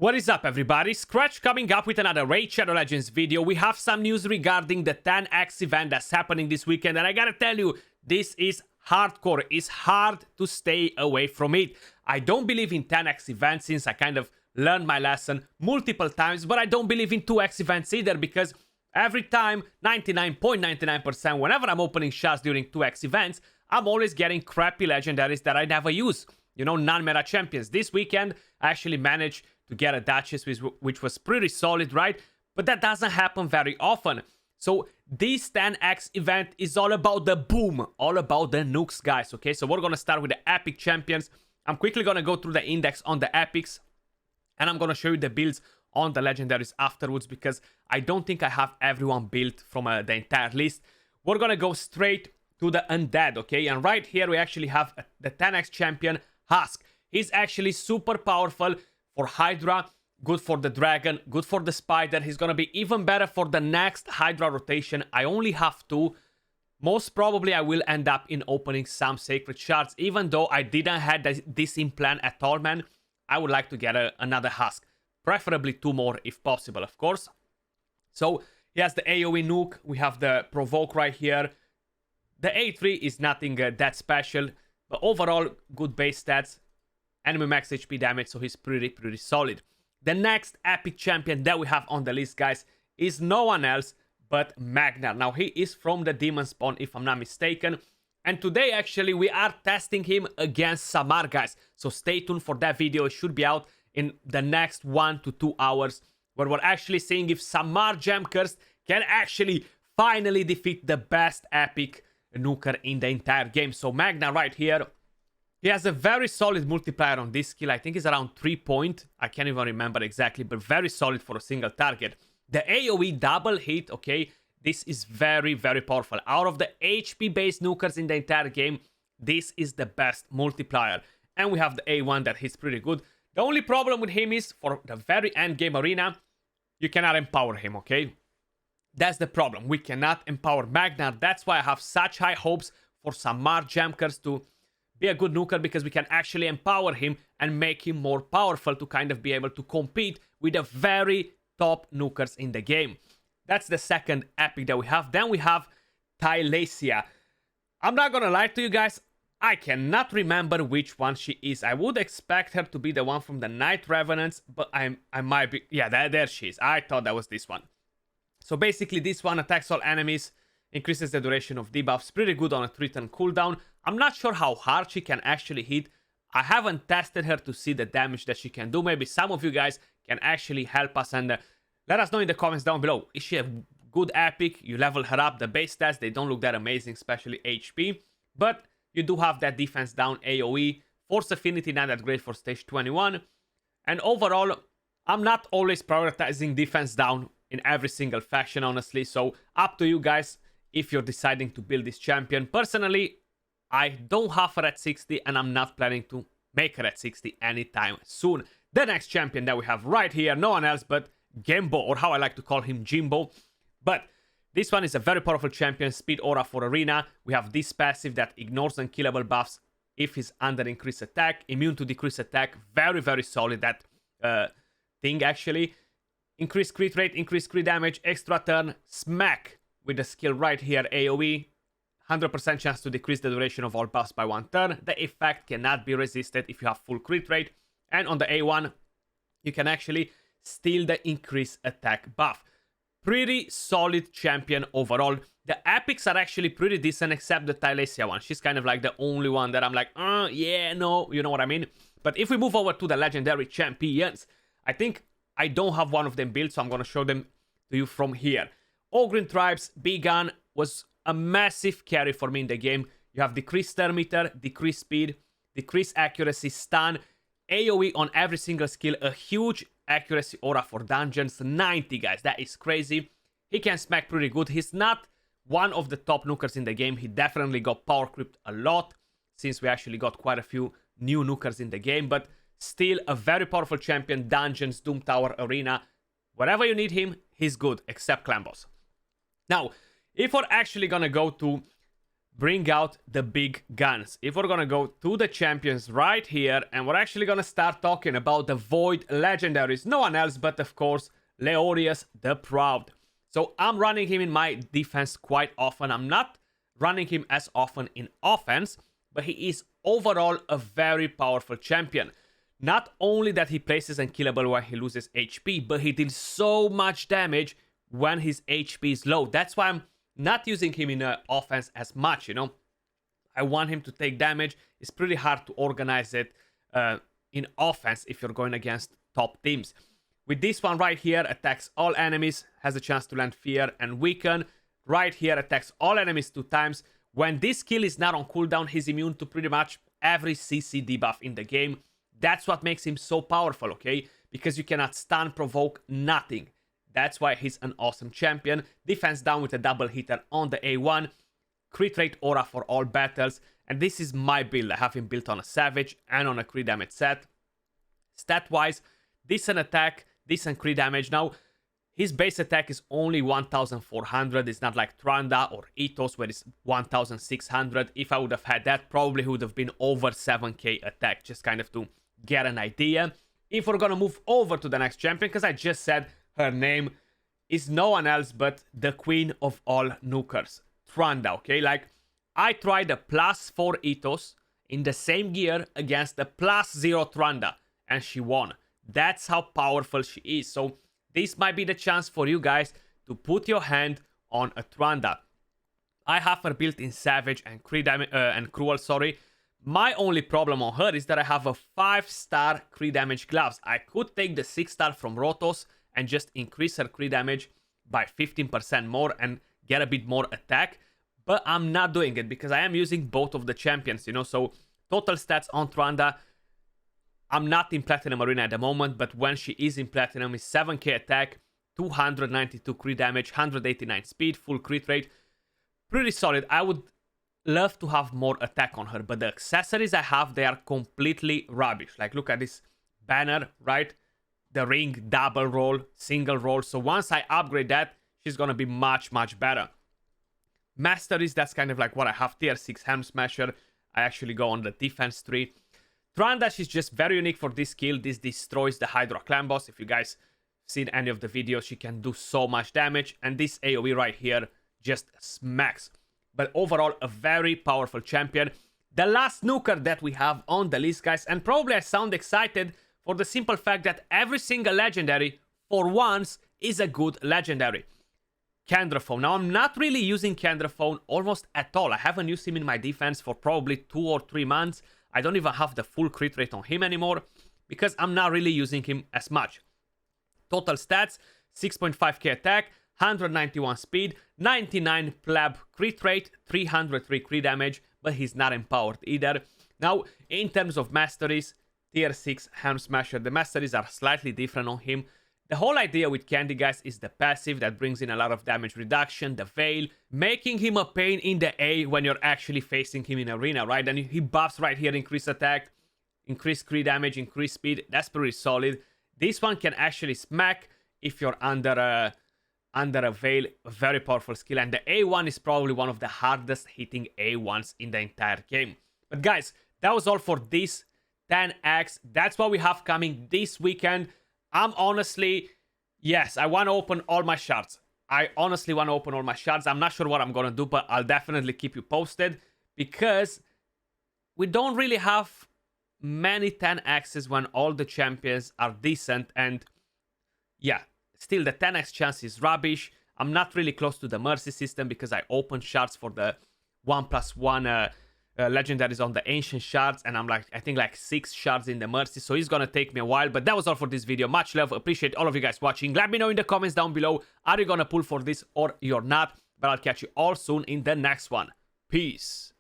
What is up, everybody? Skratch coming up with another Raid Shadow Legends video. We have some news regarding the 10x event that's happening this weekend, and I gotta tell you, this is hardcore. It's hard to stay away from it. I don't believe in 10x events since I kind of learned my lesson multiple times, but I don't believe in 2x events either because every time, 99.99%, whenever I'm opening shots during 2x events, I'm always getting crappy legendaries that I never use. You know, non-meta champions. This weekend, I actually managed to get a Duchess, which was pretty solid, right? But that doesn't happen very often. So this 10x event is all about the boom, all about the nukes, guys, okay? So we're gonna start with the epic champions. I'm quickly gonna go through the index on the epics, and I'm gonna show you the builds on the legendaries afterwards because I don't think I have everyone built from the entire list. We're gonna go straight to the undead, okay? And right here we actually have the 10x champion Husk. He's actually super powerful for Hydra, good for the dragon, good for the spider. He's gonna be even better for the next Hydra rotation. I only have two. Most probably I will end up in opening some sacred shards, even though I didn't have this in plan at all, man. I would like to get another Husk, preferably two more if possible, of course. So he has the AoE nuke, we have the provoke right here. The A3 is nothing that special, but overall good base stats. Enemy max HP damage, so he's pretty solid. The next epic champion that we have on the list, guys, is no one else but Magnar. Now, he is from the Demon Spawn, if I'm not mistaken. And today, actually, we are testing him against Samar, guys. So stay tuned for that video. It should be out in the next 1 to 2 hours, where we're actually seeing if Samar Gem Cursed can actually finally defeat the best epic nuker in the entire game. So Magnar right here. He has a very solid multiplier on this skill. I think it's around 3 point. I can't even remember exactly, but very solid for a single target. The AoE double hit, okay, this is very powerful. Out of the HP-based nukers in the entire game, this is the best multiplier. And we have the A1 that hits pretty good. The only problem with him is, for the very end game arena, you cannot empower him, okay? That's the problem. We cannot empower Magnar. That's why I have such high hopes for Samar Gemkers to be a good nuker, because we can actually empower him and make him more powerful to kind of be able to compete with the very top nukers in the game. That's the second epic that we have. Then we have Tylacia. I'm not gonna lie to you guys, I cannot remember which one she is. I would expect her to be the one from the Night Revenants, but I might be... Yeah, there she is. I thought that was this one. So basically this one attacks all enemies, increases the duration of debuffs, pretty good on a 3-turn cooldown. I'm not sure how hard she can actually hit. I haven't tested her to see the damage that she can do. Maybe some of you guys can actually help us and let us know in the comments down below. Is she a good epic? You level her up. The base stats, they don't look that amazing, especially HP. But you do have that defense down AoE. Force Affinity, not that great for stage 21. And overall, I'm not always prioritizing defense down in every single faction, honestly. So up to you guys if you're deciding to build this champion. Personally, I don't have her at 60 and I'm not planning to make her at 60 anytime soon. The next champion that we have right here, no one else but Gembo, or how I like to call him, Jimbo. But this one is a very powerful champion, speed aura for arena. We have this passive that ignores unkillable buffs if he's under increased attack, immune to decreased attack. Very solid, that thing actually. Increased crit rate, increased crit damage, extra turn, smack with the skill right here, AoE. 100% chance to decrease the duration of all buffs by 1 turn. The effect cannot be resisted if you have full crit rate. And on the A1, you can actually steal the increased attack buff. Pretty solid champion overall. The epics are actually pretty decent except the Tylacia one. She's kind of like the only one that I'm like, yeah, no, you know what I mean? But if we move over to the legendary champions, I think I don't have one of them built, so I'm going to show them to you from here. Ogrin Tribes, B-Gun was a massive carry for me in the game. You have decreased turn meter, decreased speed, decreased accuracy, stun, AoE on every single skill, a huge accuracy aura for dungeons, 90, guys. That is crazy. He can smack pretty good. He's not one of the top nukers in the game. He definitely got power creeped a lot since we actually got quite a few new nukers in the game, but still a very powerful champion. Dungeons, Doom Tower, Arena, wherever you need him, he's good, except Clan Boss. Now, if we're actually gonna go to bring out the big guns. If we're gonna go to the champions right here, and we're actually gonna start talking about the Void legendaries. No one else but, of course, Leorius the Proud. So I'm running him in my defense quite often. I'm not running him as often in offense, but he is overall a very powerful champion. Not only that he places unkillable when he loses HP, but he deals so much damage when his HP is low. That's why I'm not using him in offense as much, you know. I want him to take damage. It's pretty hard to organize it in offense if you're going against top teams. With this one right here, attacks all enemies, has a chance to land fear and weaken. Right here, attacks all enemies 2 times. When this skill is not on cooldown, he's immune to pretty much every CC debuff in the game. That's what makes him so powerful, okay? Because you cannot stun, provoke, nothing. That's why he's an awesome champion. Defense down with a double hitter on the A1. Crit rate aura for all battles. And this is my build. I have him built on a Savage and on a crit damage set. Stat-wise, decent attack, decent crit damage. Now, his base attack is only 1,400. It's not like Tranda or Ethos where it's 1,600. If I would have had that, probably would have been over 7k attack, just kind of to get an idea. If we're gonna move over to the next champion, because I just said her name is no one else but the queen of all nukers, Tranda, okay? Like, I tried a +4 Ethos in the same gear against the +0 Tranda, and she won. That's how powerful she is. So this might be the chance for you guys to put your hand on a Tranda. I have her built in Savage and Cruel, sorry. My only problem on her is that I have a 5-star crit damage gloves. I could take the 6-star from Rotos and just increase her crit damage by 15% more and get a bit more attack. But I'm not doing it because I am using both of the champions, you know. So total stats on Tranda, I'm not in Platinum Arena at the moment, but when she is in Platinum, is 7k attack, 292 crit damage, 189 speed, full crit rate. Pretty solid. I would love to have more attack on her, but the accessories I have, they are completely rubbish. Like, look at this banner, right? The ring, double roll, single roll. So once I upgrade that, she's gonna be much, much better. Masteries, that's kind of like what I have. Tier 6 Helm Smasher. I actually go on the defense tree. Tranda, she's just very unique for this skill. This destroys the Hydra Clan boss. If you guys seen any of the videos, she can do so much damage. And this AoE right here just smacks. But overall, a very powerful champion. The last nuker that we have on the list, guys. And probably I sound excited for the simple fact that every single legendary, for once, is a good legendary. Candraphone. Now, I'm not really using Candraphone almost at all. I haven't used him in my defense for probably 2 or 3 months. I don't even have the full crit rate on him anymore because I'm not really using him as much. Total stats, 6.5k attack, 191 speed, 99 pleb crit rate, 303 crit damage, but he's not empowered either. Now, in terms of masteries, tier 6 Helm Smasher, the masteries are slightly different on him. The whole idea with Candy, guys, is the passive that brings in a lot of damage reduction, the Veil, making him a pain in the A when you're actually facing him in arena, right? And he buffs right here, increase attack, increase crit damage, increase speed. That's pretty solid. This one can actually smack if you're under a Veil, a very powerful skill. And the A1 is probably one of the hardest hitting A1s in the entire game. But guys, that was all for this 10x. That's what we have coming this weekend. I'm honestly, yes, I want to open all my shards. I honestly want to open all my shards. I'm not sure what I'm going to do, but I'll definitely keep you posted because we don't really have many 10x's when all the champions are decent. And yeah, still the 10x chance is rubbish. I'm not really close to the Mercy system because I opened shards for the 1+1 legendaries on the ancient shards, and I'm like, I think like 6 shards in the Mercy, so it's gonna take me a while. But that was all for this video. Much love, appreciate all of you guys watching. Let me know in the comments down below, are you gonna pull for this or you're not? But I'll catch you all soon in the next one. Peace.